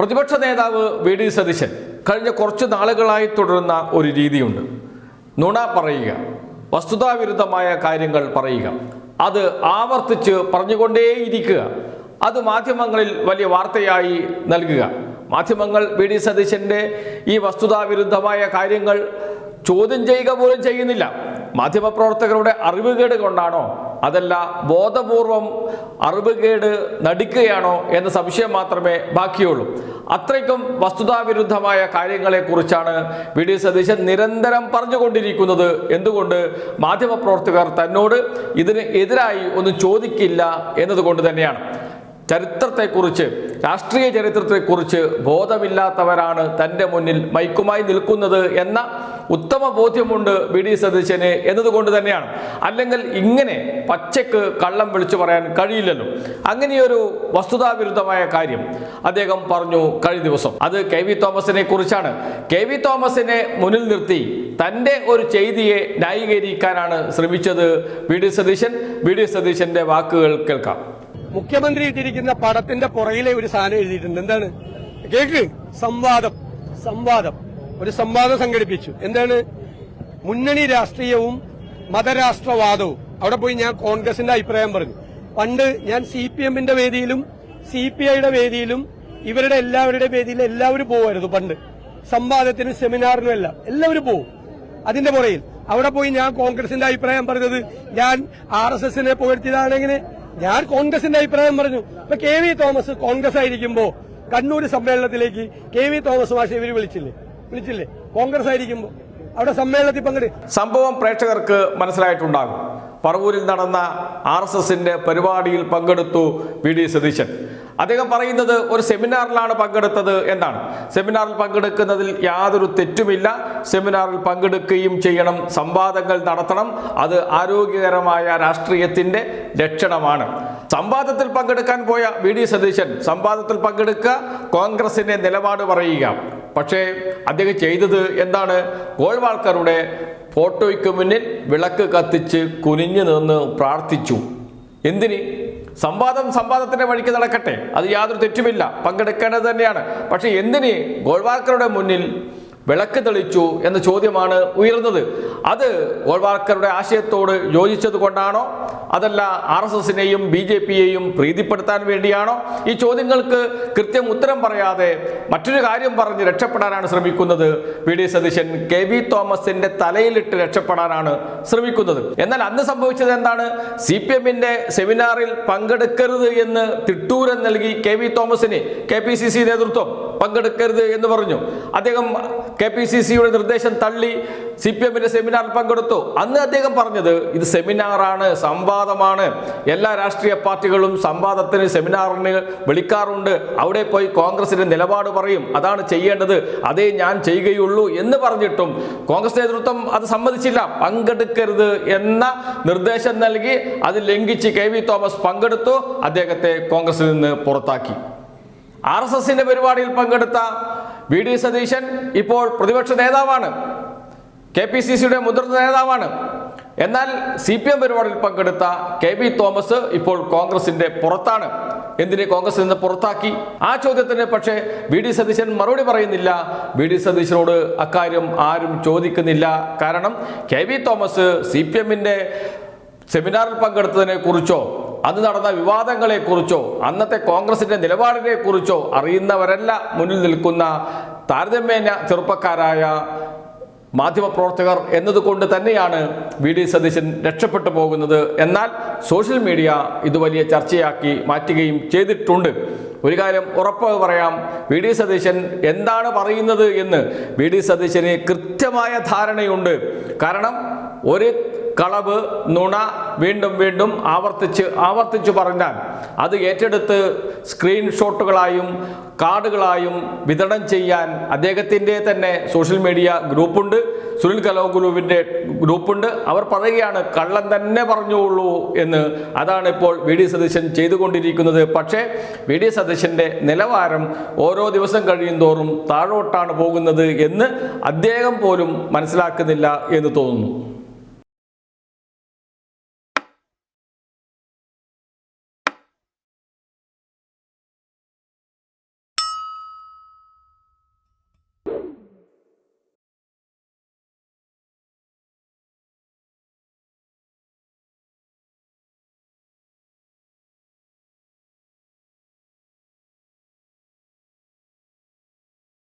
പ്രതിപക്ഷ നേതാവ് V D Satheesan കഴിഞ്ഞ കുറച്ച് നാളുകളായി തുടരുന്ന ഒരു രീതിയുണ്ട്. നുണ പറയുക, വസ്തുതാവിരുദ്ധമായ കാര്യങ്ങൾ പറയുക, അത് ആവർത്തിച്ച് പറഞ്ഞുകൊണ്ടേയിരിക്കുക, അത് മാധ്യമങ്ങളിൽ വലിയ വാർത്തയായി നൽകുക. മാധ്യമങ്ങൾ വി ഡി സതീശൻ്റെ ഈ വസ്തുതാവിരുദ്ധമായ കാര്യങ്ങൾ ചോദ്യം ചെയ്യുക പോലും ചെയ്യുന്നില്ല. മാധ്യമപ്രവർത്തകരുടെ അറിവുകേട് കൊണ്ടാണോ അതല്ല ബോധപൂർവം അറിവുകേട് നടിക്കുകയാണോ എന്ന സംശയം മാത്രമേ ബാക്കിയുള്ളൂ. അത്രയ്ക്കും വസ്തുതാവിരുദ്ധമായ കാര്യങ്ങളെക്കുറിച്ചാണ് വി ഡി സതീശൻ നിരന്തരം പറഞ്ഞുകൊണ്ടിരിക്കുന്നത്. എന്തുകൊണ്ട് മാധ്യമപ്രവർത്തകർ തന്നോട് ഇതിന് എതിരായി ഒന്നും ചോദിക്കില്ല എന്നതുകൊണ്ട് തന്നെയാണ്. ചരിത്രത്തെക്കുറിച്ച്, രാഷ്ട്രീയ ചരിത്രത്തെക്കുറിച്ച് ബോധമില്ലാത്തവരാണ് തൻ്റെ മുന്നിൽ മൈക്കുമായി നിൽക്കുന്നത് എന്ന ഉത്തമ ബോധ്യമുണ്ട് വി ഡി സതീശന് എന്നതുകൊണ്ട് തന്നെയാണ്. അല്ലെങ്കിൽ ഇങ്ങനെ പച്ചക്ക് കള്ളം വിളിച്ചു പറയാൻ കഴിയില്ലല്ലോ. അങ്ങനെയൊരു വസ്തുതാവിരുദ്ധമായ കാര്യം അദ്ദേഹം പറഞ്ഞു കഴിഞ്ഞ ദിവസം. അത് കെ വി തോമസിനെ കുറിച്ചാണ്. കെ വി തോമസിനെ മുന്നിൽ നിർത്തി തൻ്റെ ഒരു ചെയ്തിയെ ന്യായീകരിക്കാനാണ് ശ്രമിച്ചത് V D Satheesan. V D സതീശന്റെ വാക്കുകൾ കേൾക്കാം. മുഖ്യമന്ത്രി ഇട്ടിരിക്കുന്ന പടത്തിന്റെ പുറകിലെ ഒരു സാധനം എഴുതിയിട്ടുണ്ട്. എന്താണ്? കേക്ക്. സംവാദം. ഒരു സംവാദം സംഘടിപ്പിച്ചു. എന്താണ്? മുന്നണി രാഷ്ട്രീയവും മതരാഷ്ട്രവാദവും. അവിടെ പോയി ഞാൻ കോൺഗ്രസിന്റെ അഭിപ്രായം പറഞ്ഞു. പണ്ട് ഞാൻ CPM-ന്റെ വേദിയിലും CPI-യുടെ വേദിയിലും ഇവരുടെ എല്ലാവരുടെ വേദിയിലും എല്ലാവരും പോകുമായിരുന്നു. പണ്ട് സംവാദത്തിനും സെമിനാറിനും എല്ലാം എല്ലാവരും പോകും. അതിന്റെ പുറകിൽ അവിടെ പോയി ഞാൻ കോൺഗ്രസിന്റെ അഭിപ്രായം പറഞ്ഞത്, ഞാൻ RSS-നെ പുകഴ്ത്തിയതാണെങ്ങനെ ഞാൻ കോൺഗ്രസിന്റെ അഭിപ്രായം പറഞ്ഞു. ഇപ്പൊ കെ വി തോമസ് കോൺഗ്രസ് ആയിരിക്കുമ്പോ കണ്ണൂർ സമ്മേളനത്തിലേക്ക് കെ വി തോമസ് മാഷെ ഇവര് വിളിച്ചില്ലേ? കോൺഗ്രസ് ആയിരിക്കുമ്പോ അവിടെ സമ്മേളനത്തിൽ പങ്കെടുക്കും. സംഭവം പ്രേക്ഷകർക്ക് മനസ്സിലായിട്ടുണ്ടാകും. പറവൂരിൽ നടന്ന RSS-ന്റെ പരിപാടിയിൽ പങ്കെടുത്തു വി ഡി സതീശൻ. അദ്ദേഹം പറയുന്നത് ഒരു സെമിനാറിലാണ് പങ്കെടുത്തത് എന്നാണ്. സെമിനാറിൽ പങ്കെടുക്കുന്നതിൽ യാതൊരു തെറ്റുമില്ല. സെമിനാറിൽ പങ്കെടുക്കുകയും ചെയ്യണം, സംവാദങ്ങൾ നടത്തണം. അത് ആരോഗ്യകരമായ രാഷ്ട്രീയത്തിന്റെ ലക്ഷണമാണ്. സംവാദത്തിൽ പങ്കെടുക്കാൻ പോയ വി ഡി സതീശൻ സംവാദത്തിൽ പങ്കെടുക്കുക, കോൺഗ്രസിന്റെ നിലപാട് പറയുക. പക്ഷേ അദ്ദേഹം ചെയ്തത് എന്താണ്? ഗോൾവാൾക്കറുടെ ഫോട്ടോയ്ക്ക് മുന്നിൽ വിളക്ക് കത്തിച്ച് കുനിഞ്ഞു നിന്ന് പ്രാർത്ഥിച്ചു. എന്തിന്? സംവാദത്തിന്റെ വഴിക്ക് നടക്കട്ടെ, അത് യാതൊരു തെറ്റുമില്ല, പങ്കെടുക്കേണ്ടത് തന്നെയാണ്. പക്ഷെ എന്തിന് ഗോൾവാൾക്കറുടെ മുന്നിൽ വിളക്ക് തെളിച്ചു എന്ന ചോദ്യമാണ് ഉയർന്നത്. അത് ഗോൾവാൾക്കറുടെ ആശയത്തോട് യോജിച്ചത് കൊണ്ടാണോ അതല്ല RSS-നെയും BJP-യെയും പ്രീതിപ്പെടുത്താൻ വേണ്ടിയാണോ? ഈ ചോദ്യങ്ങൾക്ക് കൃത്യം ഉത്തരം പറയാതെ മറ്റൊരു കാര്യം പറഞ്ഞ് രക്ഷപ്പെടാനാണ് ശ്രമിക്കുന്നത് V D Satheesan. K V തോമസിന്റെ തലയിലിട്ട് രക്ഷപ്പെടാനാണ് ശ്രമിക്കുന്നത്. എന്നാൽ അന്ന് സംഭവിച്ചത് എന്താണ്? CPM-ന്റെ സെമിനാറിൽ പങ്കെടുക്കരുത് എന്ന് തിട്ടൂരം നൽകി കെ വി തോമസിന് KPCC നേതൃത്വം പങ്കെടുക്കരുത് എന്ന് പറഞ്ഞു. അദ്ദേഹം KPCC-യുടെ നിർദ്ദേശം തള്ളി CPM-ന്റെ സെമിനാറിൽ പങ്കെടുത്തു. അന്ന് അദ്ദേഹം പറഞ്ഞത് ഇത് സെമിനാറാണ്, സംവാദമാണ്, എല്ലാ രാഷ്ട്രീയ പാർട്ടികളും സംവാദത്തിന് സെമിനാറിന് വിളിക്കാറുണ്ട്, അവിടെ പോയി കോൺഗ്രസിന്റെ നിലപാട് പറയും, അതാണ് ചെയ്യേണ്ടത്, അതേ ഞാൻ ചെയ്യുകയുള്ളൂ എന്ന് പറഞ്ഞിട്ടും കോൺഗ്രസ് നേതൃത്വം അത് സമ്മതിച്ചില്ല. പങ്കെടുക്കരുത് എന്ന നിർദ്ദേശം നൽകി അത് ലംഘിച്ച് കെ വി തോമസ് പങ്കെടുത്തു. അദ്ദേഹത്തെ കോൺഗ്രസിൽ നിന്ന് പുറത്താക്കി. RSS-ന്റെ പരിപാടിയിൽ പങ്കെടുത്ത വി ഡി സതീശൻ ഇപ്പോൾ പ്രതിപക്ഷ നേതാവാണ്, KPCC-യുടെ മുതിർന്ന നേതാവാണ്. എന്നാൽ CPM പരിപാടിയിൽ പങ്കെടുത്ത കെ വി തോമസ് ഇപ്പോൾ കോൺഗ്രസിന്റെ പുറത്താണ്. എന്തിനെ കോൺഗ്രസിൽ നിന്ന് പുറത്താക്കി? ആ ചോദ്യത്തിന് പക്ഷേ വി ഡി സതീശൻ മറുപടി പറയുന്നില്ല. വി ഡി സതീശനോട് അക്കാര്യം ആരും ചോദിക്കുന്നില്ല. കാരണം കെ വി തോമസ് CPM-ന്റെ സെമിനാറിൽ പങ്കെടുത്തതിനെ കുറിച്ചോ അന്ന് നടന്ന വിവാദങ്ങളെ കുറിച്ചോ അന്നത്തെ കോൺഗ്രസിന്റെ നിലപാടിനെ കുറിച്ചോ അറിയുന്നവരല്ല മുന്നിൽ നിൽക്കുന്ന താരതമ്യേന ചെറുപ്പക്കാരായ മാധ്യമപ്രവർത്തകർ എന്നതുകൊണ്ട് തന്നെയാണ് വി ഡി സതീശൻ രക്ഷപ്പെട്ടു പോകുന്നത്. എന്നാൽ സോഷ്യൽ മീഡിയ ഇത് വലിയ ചർച്ചയാക്കി മാറ്റുകയും ചെയ്തിട്ടുണ്ട്. ഒരു കാര്യം ഉറപ്പ് പറയാം, വി ഡി സതീശൻ എന്താണ് പറയുന്നത് എന്ന് വി ഡി സതീശന് കൃത്യമായ ധാരണയുണ്ട്. കാരണം ഒരു കളവ്, നുണ വീണ്ടും ആവർത്തിച്ച് പറഞ്ഞാൽ അത് ഏറ്റെടുത്ത് സ്ക്രീൻഷോട്ടുകളായും കാർഡുകളായും വിതരണം ചെയ്യാൻ അദ്ദേഹത്തിൻ്റെ തന്നെ സോഷ്യൽ മീഡിയ ഗ്രൂപ്പുണ്ട്, സുനിൽ കലോഗുലുവിൻ്റെ ഗ്രൂപ്പുണ്ട്. അവർ പറയുകയാണ് കള്ളം തന്നെ പറഞ്ഞോളൂ എന്ന്. അതാണ് ഇപ്പോൾ വി ഡി സതീശൻ ചെയ്തുകൊണ്ടിരിക്കുന്നത്. പക്ഷേ വി ഡി സതീശൻ്റെ നിലവാരം ഓരോ ദിവസം കഴിയും തോറും താഴോട്ടാണ് പോകുന്നത് എന്ന് അദ്ദേഹം പോലും മനസ്സിലാക്കുന്നില്ല എന്ന് തോന്നുന്നു.